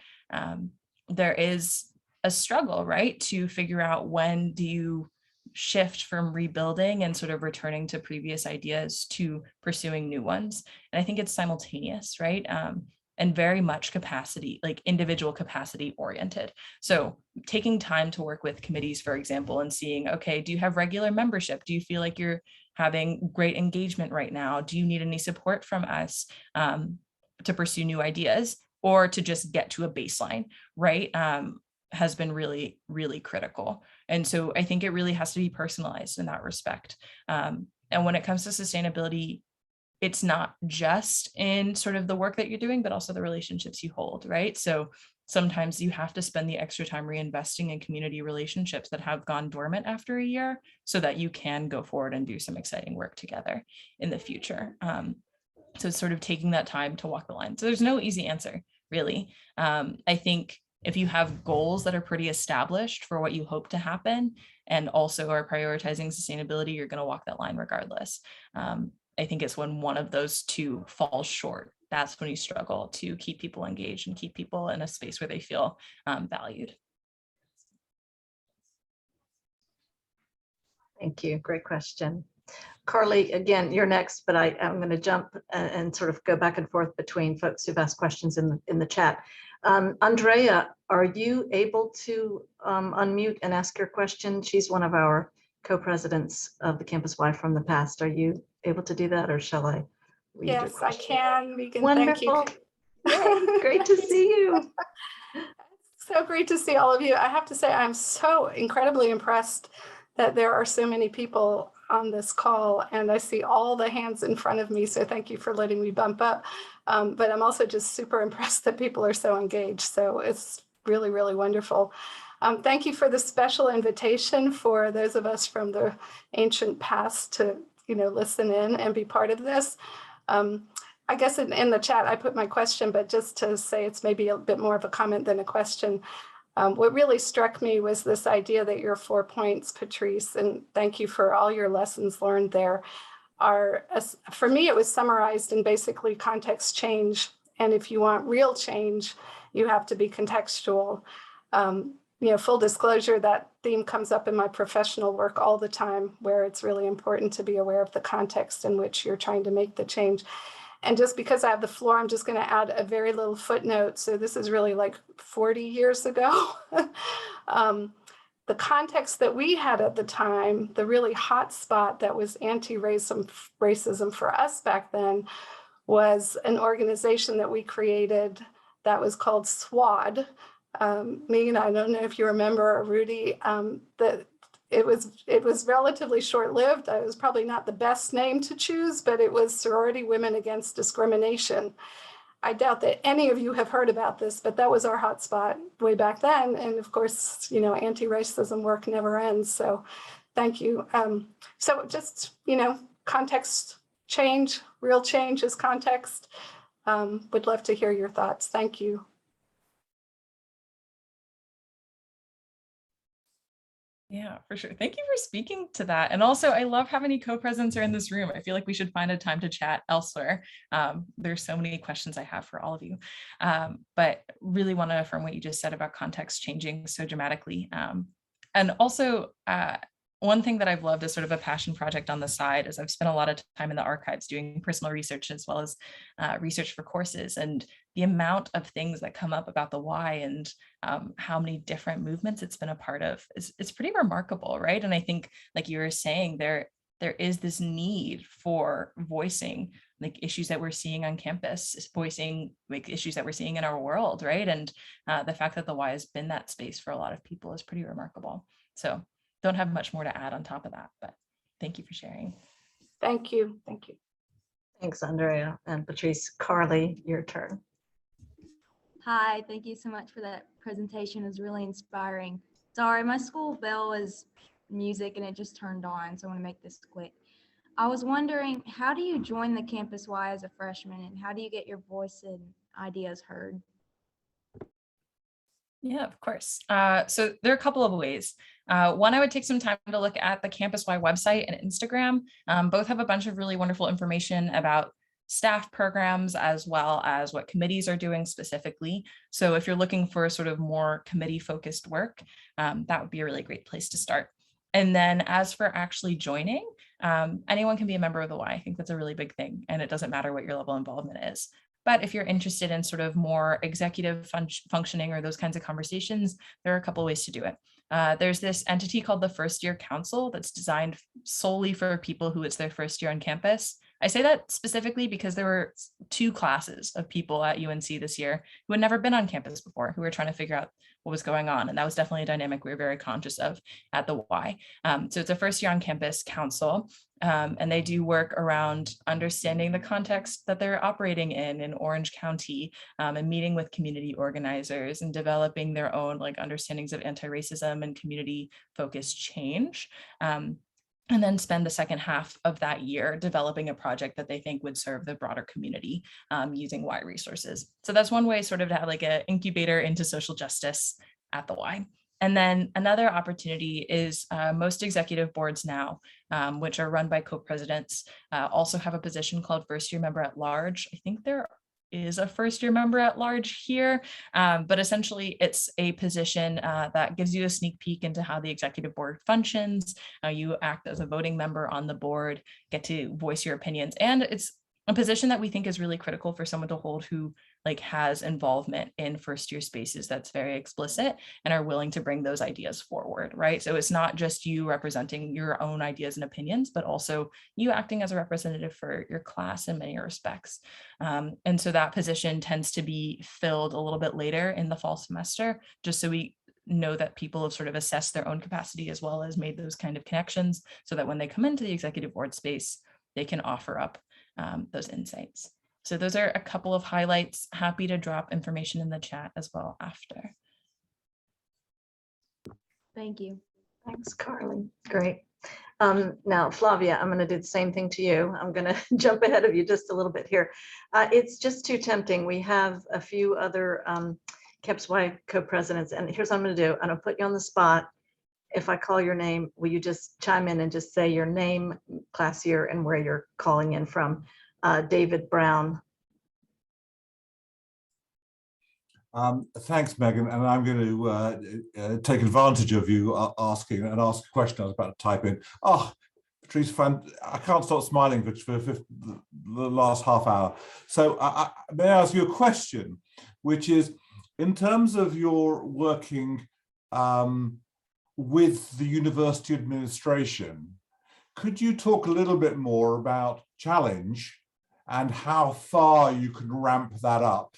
There is a struggle, right, to figure out when do you shift from rebuilding and sort of returning to previous ideas to pursuing new ones. And I think it's simultaneous, right? And very much capacity, like individual capacity oriented. So taking time to work with committees, for example, and seeing, okay, do you have regular membership? Do you feel like you're having great engagement right now? Do you need any support from us to pursue new ideas or to just get to a baseline, right? Has been really, really critical. And so I think it really has to be personalized in that respect. And when it comes to sustainability, it's not just in sort of the work that you're doing, but also the relationships you hold, right? So sometimes you have to spend the extra time reinvesting in community relationships that have gone dormant after a year so that you can go forward and do some exciting work together in the future. So it's sort of taking that time to walk the line. So there's no easy answer, really. I think if you have goals that are pretty established for what you hope to happen and also are prioritizing sustainability, you're going to walk that line regardless. I think it's when one of those two falls short, that's when you struggle to keep people engaged and keep people in a space where they feel valued. Thank you. Great question. Carly, again, you're next, but I'm going to jump and sort of go back and forth between folks who've asked questions in the chat. Andrea, are you able to unmute and ask your question? She's one of our co-presidents of the Campuswide from the past. Are you able to do that, or shall I read your Yes, I question? can. Megan, Wonderful. thank you. Yay, great to see you. So great to see all of you. I have to say, I'm so incredibly impressed that there are so many people on this call, and I see all the hands in front of me. So thank you for letting me bump up. But I'm also just super impressed that people are so engaged. So it's really, really wonderful. Thank you for the special invitation for those of us from the ancient past to, listen in and be part of this. I guess in the chat, I put my question, but just to say it's maybe a bit more of a comment than a question. What really struck me was this idea that your 4 points, Patrice, and thank you for all your lessons learned there, are, for me, it was summarized in basically context change. And if you want real change, you have to be contextual. Full disclosure, that theme comes up in my professional work all the time, where it's really important to be aware of the context in which you're trying to make the change. And just because I have the floor, I'm just going to add a very little footnote. So this is really like 40 years ago. The context that we had at the time, the really hot spot that was anti-racism for us back then, was an organization that we created that was called SWAD. Megan, I don't know if you remember, or Rudy, that it was relatively short-lived. It was probably not the best name to choose, but it was Sorority Women Against Discrimination. I doubt that any of you have heard about this, but that was our hotspot way back then. And of course, anti-racism work never ends. So thank you. So just, context change, real change is context. Would love to hear your thoughts. Thank you. Yeah, for sure. Thank you for speaking to that. And also, I love how many co-presidents are in this room. I feel like we should find a time to chat elsewhere. There's so many questions I have for all of you, but really want to affirm what you just said about context changing so dramatically. And also, one thing that I've loved as sort of a passion project on the side is I've spent a lot of time in the archives doing personal research as well as research for courses, and the amount of things that come up about the why and how many different movements it's been a part of is pretty remarkable, right? And I think, like you were saying, there is this need for voicing like issues that we're seeing on campus, voicing like issues that we're seeing in our world, right? And the fact that the why has been that space for a lot of people is pretty remarkable. So don't have much more to add on top of that, but thank you for sharing. Thank you. Thank you. Thanks, Andrea and Patrice. Carly, your turn. Hi, thank you so much for that presentation. It was really inspiring. Sorry, my school bell is music and it just turned on, so I want to make this quick. I was wondering, how do you join the Campuswide as a freshman, and how do you get your voice and ideas heard? Yeah, of course. So there are a couple of ways. One, I would take some time to look at the Campuswide website and Instagram. Both have a bunch of really wonderful information about staff programs as well as what committees are doing specifically. So if you're looking for sort of more committee focused work, that would be a really great place to start. And then as for actually joining, anyone can be a member of the Y. I think that's a really big thing, and it doesn't matter what your level of involvement is. But if you're interested in sort of more executive functioning or those kinds of conversations, there are a couple of ways to do it. There's this entity called the First Year Council that's designed solely for people who it's their first year on campus. I say that specifically because there were 2 classes of people at UNC this year who had never been on campus before, who were trying to figure out what was going on. And that was definitely a dynamic we were very conscious of at the Y. So it's a first year on campus council. And they do work around understanding the context that they're operating in Orange County, and meeting with community organizers and developing their own like understandings of anti-racism and community focused change. And then spend the second half of that year developing a project that they think would serve the broader community using Y resources. So that's one way sort of to have like an incubator into social justice at the Y. And then another opportunity is most executive boards now, which are run by co-presidents, also have a position called first year member at large. I think there is a first year member at large here, but essentially it's a position that gives you a sneak peek into how the executive board functions. You act as a voting member on the board, get to voice your opinions, and it's a position that we think is really critical for someone to hold who like has involvement in first year spaces that's very explicit and are willing to bring those ideas forward, right? So it's not just you representing your own ideas and opinions, but also you acting as a representative for your class in many respects. And so that position tends to be filled a little bit later in the fall semester, just so we know that people have sort of assessed their own capacity as well as made those kind of connections so that when they come into the executive board space, they can offer up those insights. So those are a couple of highlights. Happy to drop information in the chat as well after. Thank you. Thanks, Carly. Great. Now, Flavia, I'm going to do the same thing to you. I'm going to jump ahead of you just a little bit here. It's just too tempting. We have a few other Campuswide co-presidents, and here's what I'm going to do. I'm going to put you on the spot. If I call your name, will you just chime in and just say your name, class year, and where you're calling in from? David Brown. Thanks, Megan. And I'm going to take advantage of you asking a question I was about to type in. Oh, Patrice, I can't stop smiling for the last half hour. So may I ask you a question, which is, in terms of your working with the university administration, could you talk a little bit more about challenge and how far you can ramp that up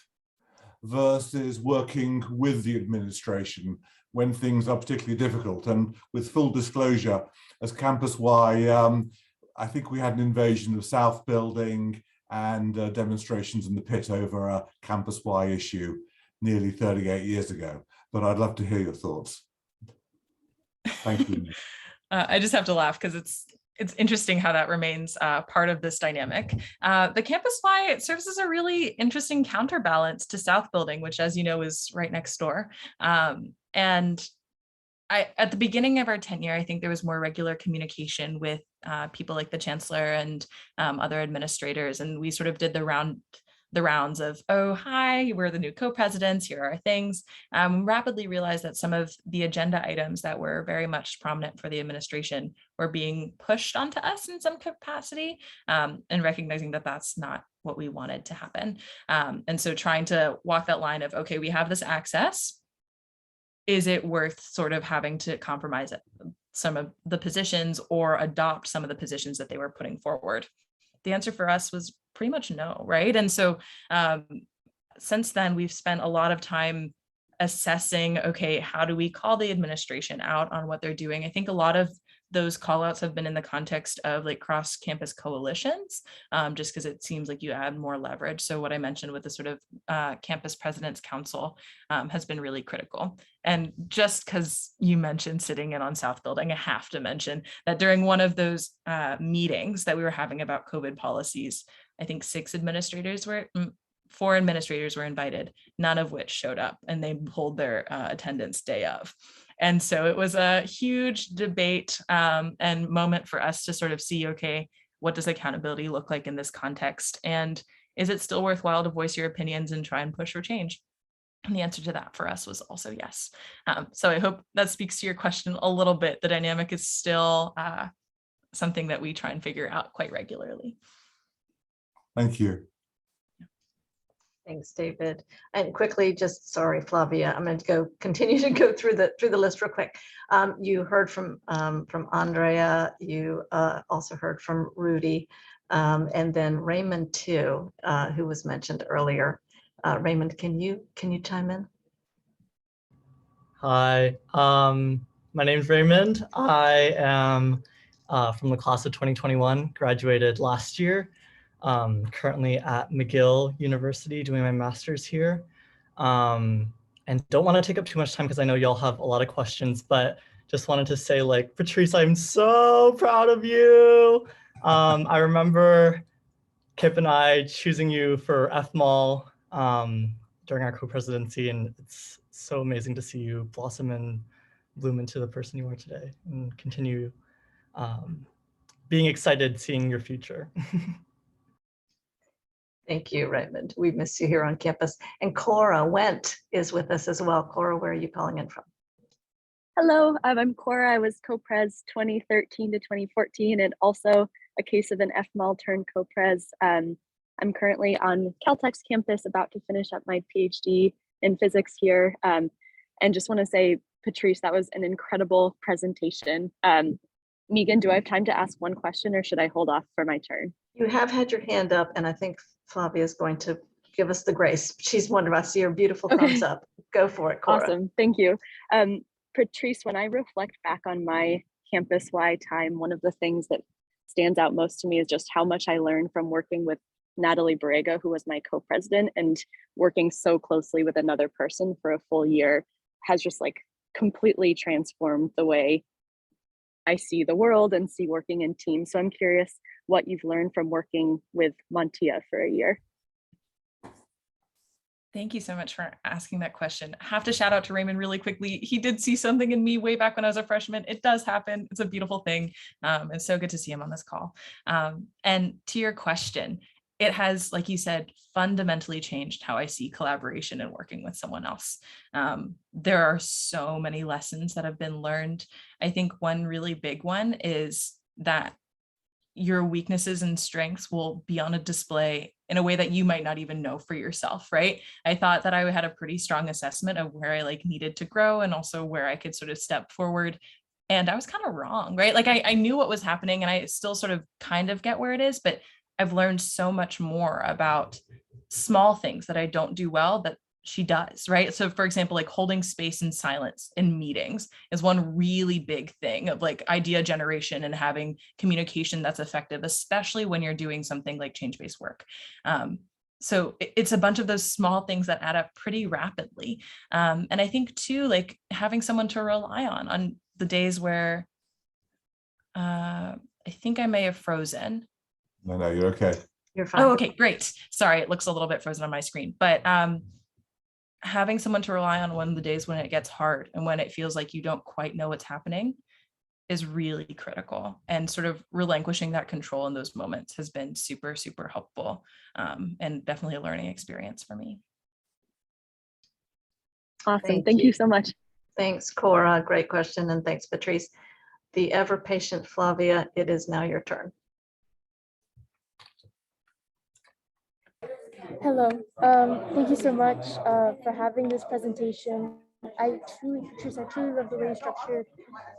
versus working with the administration when things are particularly difficult? And with full disclosure, as Campus Y, I think we had an invasion of South Building and demonstrations in the pit over a Campus Y issue nearly 38 years ago. But I'd love to hear your thoughts. Thank you. I just have to laugh because it's interesting how that remains part of this dynamic. The Campus Y serves as a really interesting counterbalance to South Building, which, as you know, is right next door. And at the beginning of our tenure, I think there was more regular communication with people like the chancellor and other administrators, and we sort of did the rounds of, oh, hi, we're the new co-presidents, here are our things. Rapidly realized that some of the agenda items that were very much prominent for the administration were being pushed onto us in some capacity, and recognizing that that's not what we wanted to happen. And so trying to walk that line of, okay, we have this access. Is it worth sort of having to compromise some of the positions or adopt some of the positions that they were putting forward? The answer for us was pretty much no, right? And so since then, we've spent a lot of time assessing, okay, how do we call the administration out on what they're doing? I think a lot of those call outs have been in the context of like cross-campus coalitions, just because it seems like you add more leverage. So what I mentioned with the sort of Campus President's Council has been really critical. And just because you mentioned sitting in on South Building, I have to mention that during one of those meetings that we were having about COVID policies, I think 4 administrators were invited, none of which showed up, and they pulled their attendance day of. And so it was a huge debate and moment for us to sort of see, okay, what does accountability look like in this context? And is it still worthwhile to voice your opinions and try and push for change? And the answer to that for us was also yes. So I hope that speaks to your question a little bit. The dynamic is still something that we try and figure out quite regularly. Thank you. Thanks, David. And quickly, just sorry, Flavia, I'm going to continue to go through the list real quick. You heard from Andrea. You also heard from Rudy, and then Raymond too, who was mentioned earlier. Raymond, can you chime in? Hi, my name's Raymond. I am from the class of 2021, graduated last year. Currently at McGill University doing my master's here. And don't want to take up too much time because I know y'all have a lot of questions, but just wanted to say, like, Patrice, I'm so proud of you. I remember Kip and I choosing you for FMAL during our co-presidency, and it's so amazing to see you blossom and bloom into the person you are today and continue being excited seeing your future. Thank you, Raymond. We miss you here on campus. And Cora Wendt is with us as well. Cora, where are you calling in from? Hello, I'm Cora. I was co-pres 2013 to 2014 and also a case of an FMAL turned co-pres. I'm currently on Caltech's campus about to finish up my PhD in physics here. And just want to say, Patrice, that was an incredible presentation. Megan, do I have time to ask one question or should I hold off for my turn? You have had your hand up and I think Flavia is going to give us the grace. She's wonderful. I see your beautiful thumbs up. Go for it, Cora. Awesome, thank you. Patrice, when I reflect back on my campus-wide time, one of the things that stands out most to me is just how much I learned from working with Natalie Borrega, who was my co-president, and working so closely with another person for a full year has just like completely transformed the way I see the world and see working in teams. So I'm curious what you've learned from working with Montia for a year. Thank you so much for asking that question. I have to shout out to Raymond really quickly. He did see something in me way back when I was a freshman. It does happen. It's a beautiful thing. It's so good to see him on this call. And to your question, it has, like you said, fundamentally changed how I see collaboration and working with someone else. There are so many lessons that have been learned. I think one really big one is that your weaknesses and strengths will be on a display in a way that you might not even know for yourself, right? I thought that I had a pretty strong assessment of where I needed to grow and also where I could sort of step forward. And I was kind of wrong, right? I knew what was happening and I still sort of kind of get where it is, but I've learned so much more about small things that I don't do well that she does, right? So for example, holding space and silence in meetings is one really big thing of idea generation and having communication that's effective, especially when you're doing something like change-based work. So it's a bunch of those small things that add up pretty rapidly. And I think too, having someone to rely on the days where I think I may have frozen. No, you're okay. You're fine. Oh, okay, great. Sorry, it looks a little bit frozen on my screen, but having someone to rely on one of the days when it gets hard and when it feels like you don't quite know what's happening is really critical, and sort of relinquishing that control in those moments has been super, super helpful, and definitely a learning experience for me. Awesome, thank you so much. Thanks, Cora, great question, and thanks, Patrice. The ever patient Flavia, it is now your turn. Hello, thank you so much for having this presentation. Patrice, I truly love the way you structured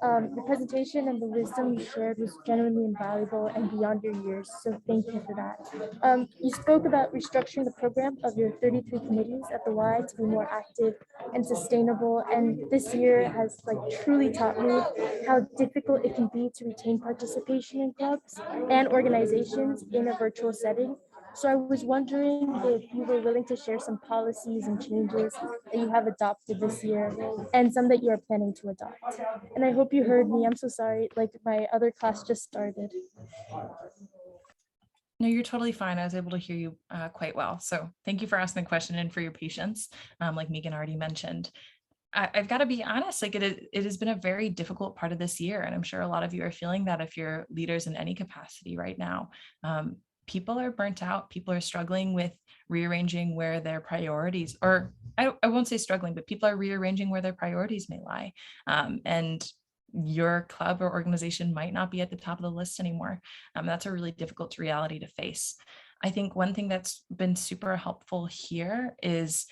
the presentation, and the wisdom you shared was genuinely invaluable and beyond your years, so thank you for that. You spoke about restructuring the program of your 33 committees at the Y to be more active and sustainable, and this year has truly taught me how difficult it can be to retain participation in clubs and organizations in a virtual setting. So I was wondering if you were willing to share some policies and changes that you have adopted this year and some that you are planning to adopt. And I hope you heard me. I'm so sorry, my other class just started. No, you're totally fine. I was able to hear you quite well. So thank you for asking the question and for your patience. Like Megan already mentioned, I've got to be honest, like it has been a very difficult part of this year. And I'm sure a lot of you are feeling that if you're leaders in any capacity right now. People are burnt out. People are struggling with rearranging where their priorities, or I won't say struggling, but people are rearranging where their priorities may lie. And your club or organization might not be at the top of the list anymore. That's a really difficult reality to face. I think one thing that's been super helpful here is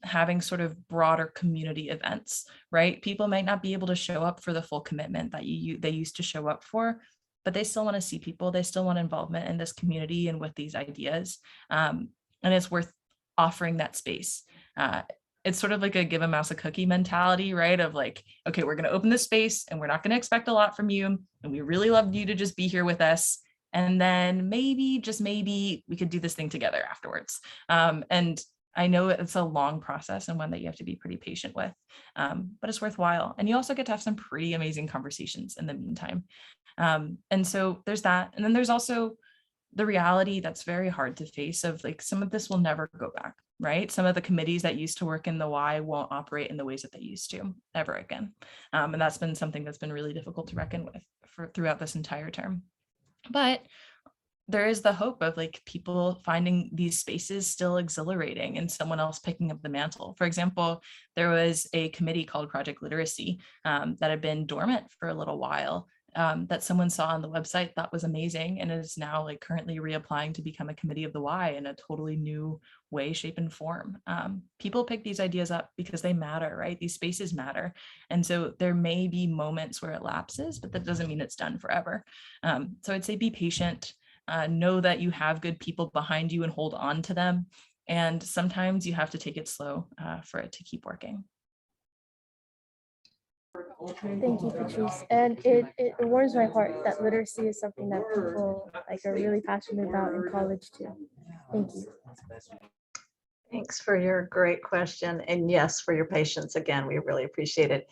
having sort of broader community events, right? People might not be able to show up for the full commitment that they used to show up for, but they still want to see people. They still want involvement in this community and with these ideas. And it's worth offering that space. It's sort of like a give a mouse a cookie mentality, right? Of like, okay, we're going to open this space and we're not going to expect a lot from you. And we really love you to just be here with us. And then maybe, just maybe, we could do this thing together afterwards. And I know it's a long process and one that you have to be pretty patient with, but it's worthwhile. And you also get to have some pretty amazing conversations in the meantime. And so there's that. And then there's also the reality that's very hard to face of like, some of this will never go back, right? Some of the committees that used to work in the Y won't operate in the ways that they used to ever again. And that's been something that's been really difficult to reckon with throughout this entire term. But there is the hope of like people finding these spaces still exhilarating and someone else picking up the mantle. For example, there was a committee called Project Literacy that had been dormant for a little while that someone saw on the website, thought was amazing, and is now like currently reapplying to become a committee of the Y in a totally new way, shape, and form. People pick these ideas up because they matter, right? These spaces matter. And so there may be moments where it lapses, but that doesn't mean it's done forever. So I'd say be patient. Know that you have good people behind you and hold on to them. And sometimes you have to take it slow for it to keep working. Thank you, Patrice. And it warms my heart that literacy is something that people like are really passionate about in college too. Thank you. Thanks for your great question. And yes, for your patience. Again, we really appreciate it.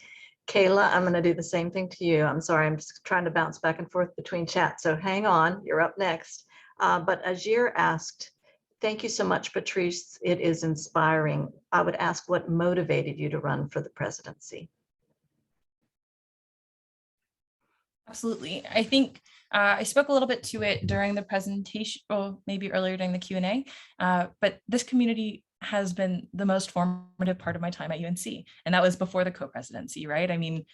Kayla, I'm going to do the same thing to you. I'm sorry, I'm just trying to bounce back and forth between chat. So hang on, you're up next. But Ajir asked, thank you so much, Patrice. It is inspiring. I would ask what motivated you to run for the presidency? Absolutely. I think I spoke a little bit to it during the presentation, or maybe earlier during the Q&A, but this community has been the most formative part of my time at UNC. And that was before the co-presidency, right? I mean,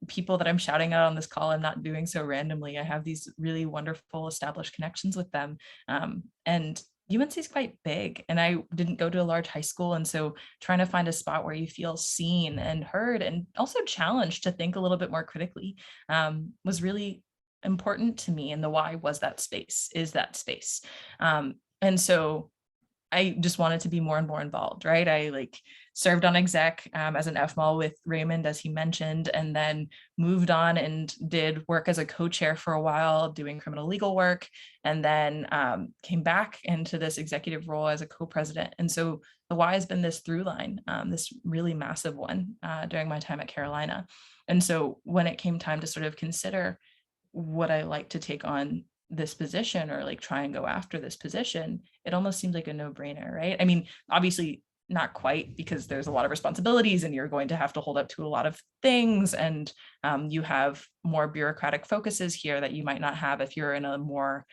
people that I'm shouting out on this call, I'm not doing so randomly. I have these really wonderful established connections with them. And UNC is quite big, and I didn't go to a large high school. And so trying to find a spot where you feel seen and heard and also challenged to think a little bit more critically was really important to me. And the why was that space, is that space. And so I just wanted to be more and more involved, right? I like served on exec as an FML with Raymond, as he mentioned, and then moved on and did work as a co-chair for a while doing criminal legal work, and then came back into this executive role as a co-president. And so the why has been this through line, this really massive one during my time at Carolina. And so when it came time to sort of consider would I like to take on this position or like try and go after this position, it almost seemed like a no-brainer, right? I mean, obviously not quite, because there's a lot of responsibilities and you're going to have to hold up to a lot of things, and you have more bureaucratic focuses here that you might not have if you're in a more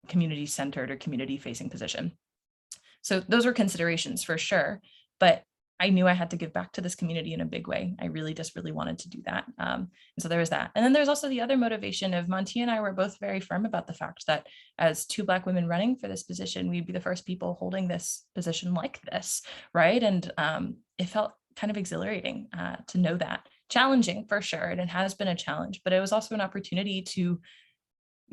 community-centered or community-facing position. So those were considerations for sure, but I knew I had to give back to this community in a big way. I really wanted to do that. And so there was that. And then there's also the other motivation of Montia and I were both very firm about the fact that as two Black women running for this position, we'd be the first people holding this position like this, right? And it felt kind of exhilarating to know that. Challenging for sure, and it has been a challenge, but it was also an opportunity to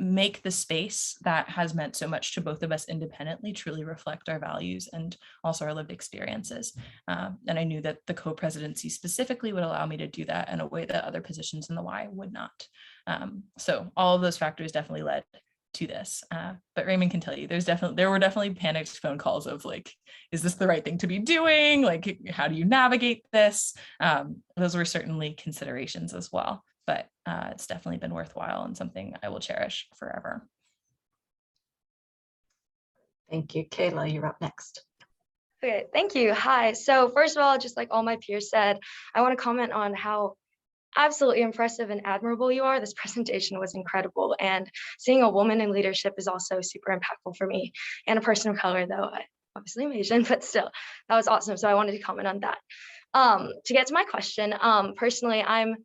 make the space that has meant so much to both of us independently truly reflect our values and also our lived experiences. And I knew that the co-presidency specifically would allow me to do that in a way that other positions in the Y would not. So all of those factors definitely led to this. But Raymond can tell you, there were definitely panicked phone calls of like, is this the right thing to be doing? Like, how do you navigate this? Those were certainly considerations as well. But it's definitely been worthwhile and something I will cherish forever. Thank you. Kayla, you're up next. Okay, thank you. Hi. So first of all, just like all my peers said, I want to comment on how absolutely impressive and admirable you are. This presentation was incredible. And seeing a woman in leadership is also super impactful for me, and a person of color, though I obviously am Asian, but still, that was awesome. So I wanted to comment on that. To get to my question, personally, I'm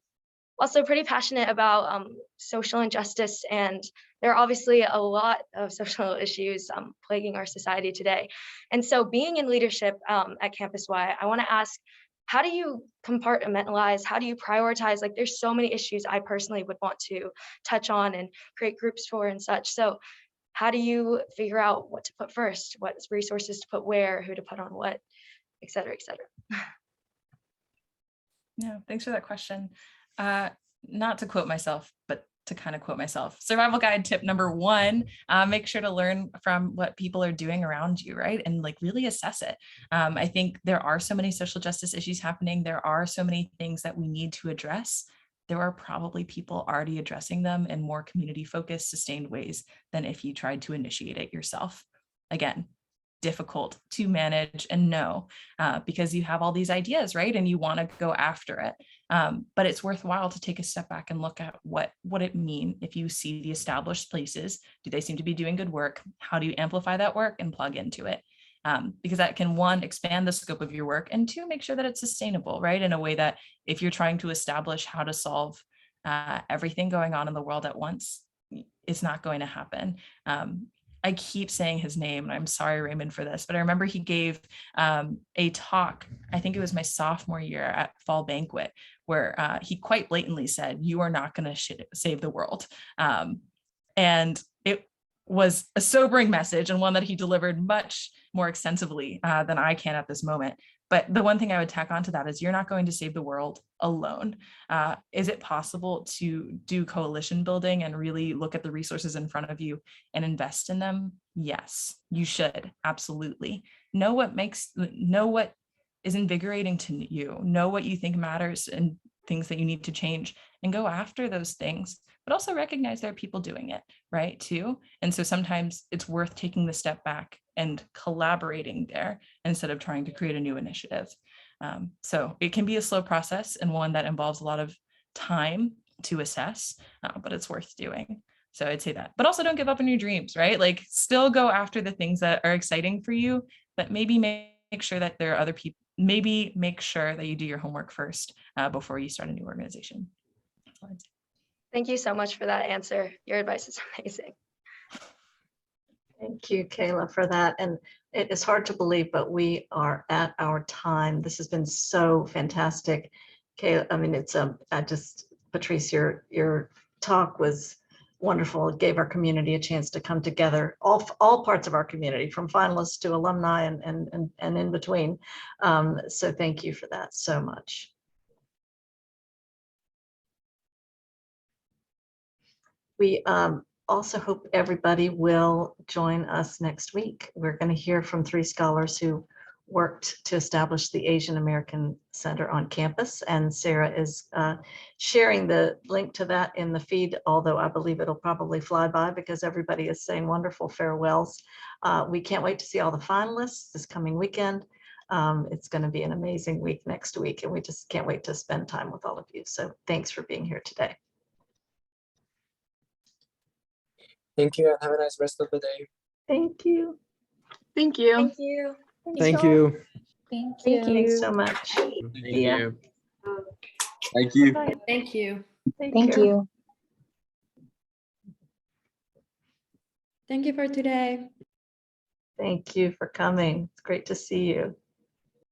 also pretty passionate about social injustice, and there are obviously a lot of social issues plaguing our society today. And so being in leadership at Campuswide, I want to ask, how do you compartmentalize? How do you prioritize? Like, there's so many issues I personally would want to touch on and create groups for and such. So how do you figure out what to put first, what resources to put where, who to put on what, et cetera, et cetera? Yeah, thanks for that question. Not to quote myself, but to kind of quote myself. Survival guide tip number 1, make sure to learn from what people are doing around you, right? And like really assess it. I think there are so many social justice issues happening. There are so many things that we need to address. There are probably people already addressing them in more community focused, sustained ways than if you tried to initiate it yourself. Again, difficult to manage and know because you have all these ideas, right? And you want to go after it. But it's worthwhile to take a step back and look at what it means if you see the established places. Do they seem to be doing good work? How do you amplify that work and plug into it? Because that can, 1, expand the scope of your work, and 2, make sure that it's sustainable, right? In a way that if you're trying to establish how to solve everything going on in the world at once, it's not going to happen. I keep saying his name, and I'm sorry, Raymond, for this, but I remember he gave a talk, I think it was my sophomore year at Fall Banquet, where he quite blatantly said, "You are not going to save the world." And it was a sobering message, and one that he delivered much more extensively than I can at this moment. But the one thing I would tack onto that is you're not going to save the world alone. Is it possible to do coalition building and really look at the resources in front of you and invest in them? Yes, you should. Absolutely. Know what is invigorating to you. Know what you think matters and things that you need to change, and go after those things, but also recognize there are people doing it, right, too. And so sometimes it's worth taking the step back and collaborating there instead of trying to create a new initiative. So it can be a slow process and one that involves a lot of time to assess, but it's worth doing. So I'd say that, but also don't give up on your dreams, right? Like, still go after the things that are exciting for you, but maybe make sure that there are other people, maybe make sure that you do your homework first before you start a new organization. That's all I'd say. Thank you so much for that answer. Your advice is amazing. Thank you, Kayla, for that. And it is hard to believe, but we are at our time. This has been so fantastic. Kayla, I mean, it's Patrice, your talk was wonderful. It gave our community a chance to come together, all parts of our community, from finalists to alumni and in between. So thank you for that so much. We also hope everybody will join us next week. We're going to hear from 3 scholars who worked to establish the Asian American Center on campus, and Sarah is sharing the link to that in the feed, although I believe it'll probably fly by because everybody is saying wonderful farewells. We can't wait to see all the finalists this coming weekend. It's going to be an amazing week next week, and we just can't wait to spend time with all of you. So thanks for being here today. Thank you, and have a nice rest of the day. Thank you. Thank you. Thank you. Thank you. Thank you. Thanks so much. Thank Yeah. you. Thank you. Thank you. Thank you. Thank you for today. Thank you for coming. It's great to see you.